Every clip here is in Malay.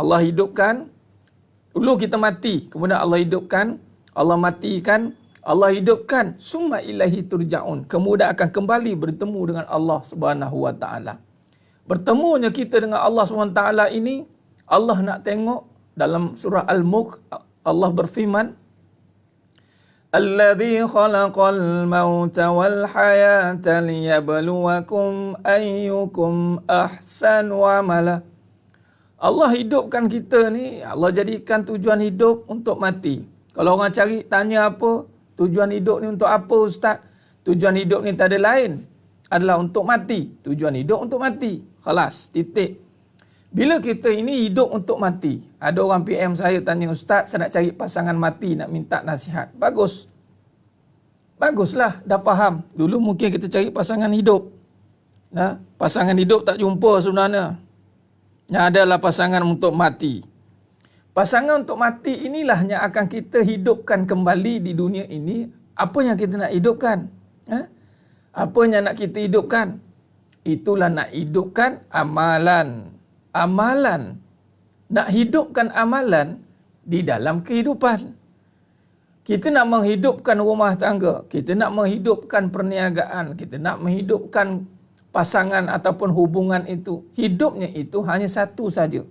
Allah hidupkan, dulu kita mati, kemudian Allah hidupkan, Allah matikan, Allah hidupkan, summa ilaihi turja'un. Kemudian akan kembali bertemu dengan Allah Subhanahu wa taala. Bertemunya kita dengan Allah Subhanahu wa taala ini, Allah nak tengok dalam surah Al-Mulk, Allah berfirman, Alladzi khalaqal mauta wal hayata liyabluwakum ayyukum ahsanu amala. Allah hidupkan kita ni, Allah jadikan tujuan hidup untuk mati. Kalau orang cari tanya apa, tujuan hidup ni untuk apa ustaz? Tujuan hidup ni tak ada lain, adalah untuk mati. Tujuan hidup untuk mati. Khalas, titik. Bila kita ini hidup untuk mati, ada orang PM saya tanya, ustaz, saya nak cari pasangan mati, nak minta nasihat. Bagus. Baguslah, dah faham. Dulu mungkin kita cari pasangan hidup. Nah, pasangan hidup tak jumpa sebenarnya. Yang adalah pasangan untuk mati. Pasangan untuk mati inilah yang akan kita hidupkan kembali di dunia ini. Apa yang kita nak hidupkan? Apa yang nak kita hidupkan? Itulah nak hidupkan amalan. Amalan. Nak hidupkan amalan di dalam kehidupan. Kita nak menghidupkan rumah tangga. Kita nak menghidupkan perniagaan. Kita nak menghidupkan pasangan ataupun hubungan itu. Hidupnya itu hanya satu saja.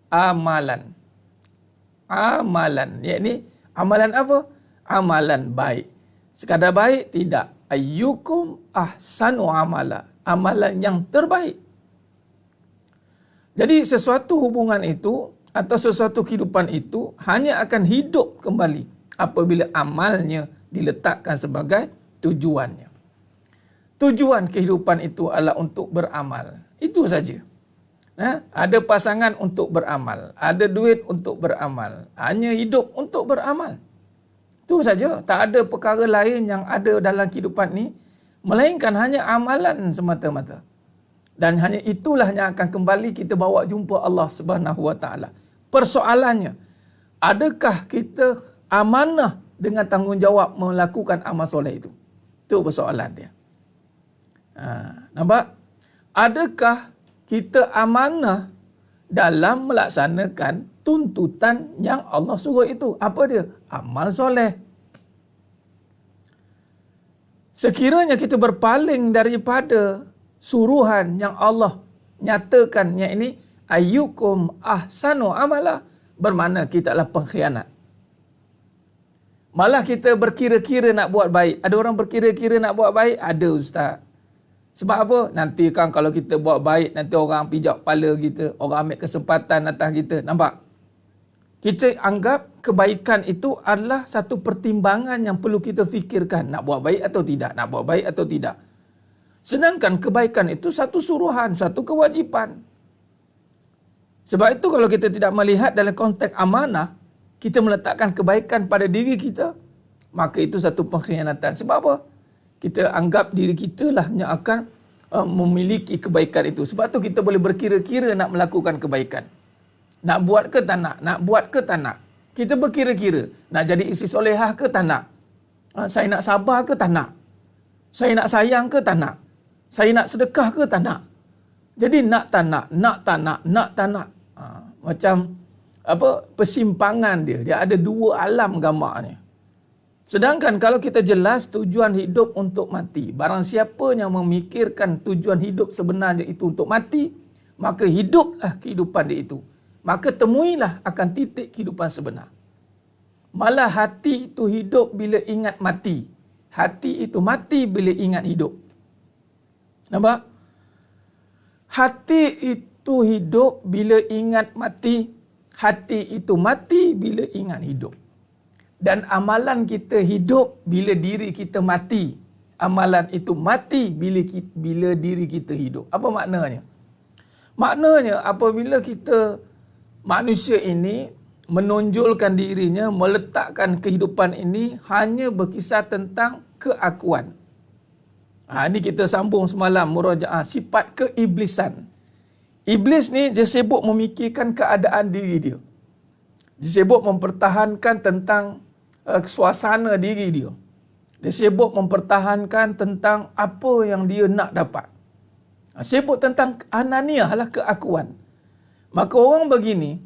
Amalan. Amalan. Yakni amalan apa? Amalan baik. Sekadar baik? Tidak. Ayyukum ahsanu amala. Amalan yang terbaik. Jadi sesuatu hubungan itu atau sesuatu kehidupan itu hanya akan hidup kembali apabila amalnya diletakkan sebagai tujuannya. Tujuan kehidupan itu adalah untuk beramal. Itu saja. Ada pasangan untuk beramal. Ada duit untuk beramal. Hanya hidup untuk beramal. Itu saja. Tak ada perkara lain yang ada dalam kehidupan ni, melainkan hanya amalan semata-mata. Dan hanya itulah yang akan kembali kita bawa jumpa Allah Subhanahu wa taala. Persoalannya, adakah kita amanah dengan tanggungjawab melakukan amal soleh itu? Itu persoalan dia. Nampak? Adakah kita amanah dalam melaksanakan tuntutan yang Allah suruh itu? Apa dia? Amal soleh. Sekiranya kita berpaling daripada suruhan yang Allah nyatakan, yang ini ayyukum ahsanu amala, bermakna kita adalah pengkhianat. Malah kita berkira-kira nak buat baik. Ada orang berkira-kira nak buat baik? Ada ustaz. Sebab apa? Nanti kan kalau kita buat baik, nanti orang pijak kepala kita, orang ambil kesempatan atas kita. Nampak? Kita anggap kebaikan itu adalah satu pertimbangan yang perlu kita fikirkan. Nak buat baik atau tidak? Nak buat baik atau tidak? Sedangkan kebaikan itu satu suruhan, satu kewajipan. Sebab itu kalau kita tidak melihat dalam konteks amanah, kita meletakkan kebaikan pada diri kita, maka itu satu pengkhianatan. Sebab apa? Kita anggap diri kita lah yang akan memiliki kebaikan itu. Sebab tu kita boleh berkira-kira nak melakukan kebaikan. Nak buat ke tak nak? Nak buat ke tak nak? Kita berkira-kira. Nak jadi isteri solehah ke tak nak? Saya nak sabar ke tak nak? Saya nak sayang ke tak nak? Saya nak sedekah ke tak nak? Jadi nak tak nak, nak tak nak, nak tak nak. Macam apa, persimpangan dia. Dia ada dua alam gambarnya. Sedangkan kalau kita jelas tujuan hidup untuk mati, barang siapa yang memikirkan tujuan hidup sebenarnya itu untuk mati, maka hiduplah kehidupan dia itu. Maka temuilah akan titik kehidupan sebenar. Malah hati itu hidup bila ingat mati. Hati itu mati bila ingat hidup. Nampak? Hati itu hidup bila ingat mati. Hati itu mati bila ingat hidup. Dan amalan kita hidup bila diri kita mati. Amalan itu mati bila diri kita hidup. Apa maknanya? Maknanya apabila kita, manusia ini menonjolkan dirinya, meletakkan kehidupan ini hanya berkisar tentang keakuan. Ini kita sambung semalam murajaah sifat keiblisan. Iblis ni dia sibuk memikirkan keadaan diri dia. Dia sibuk mempertahankan tentang suasana diri dia. Dia sibuk mempertahankan tentang apa yang dia nak dapat. Sibuk tentang ananiah lah, keakuan. Maka orang begini,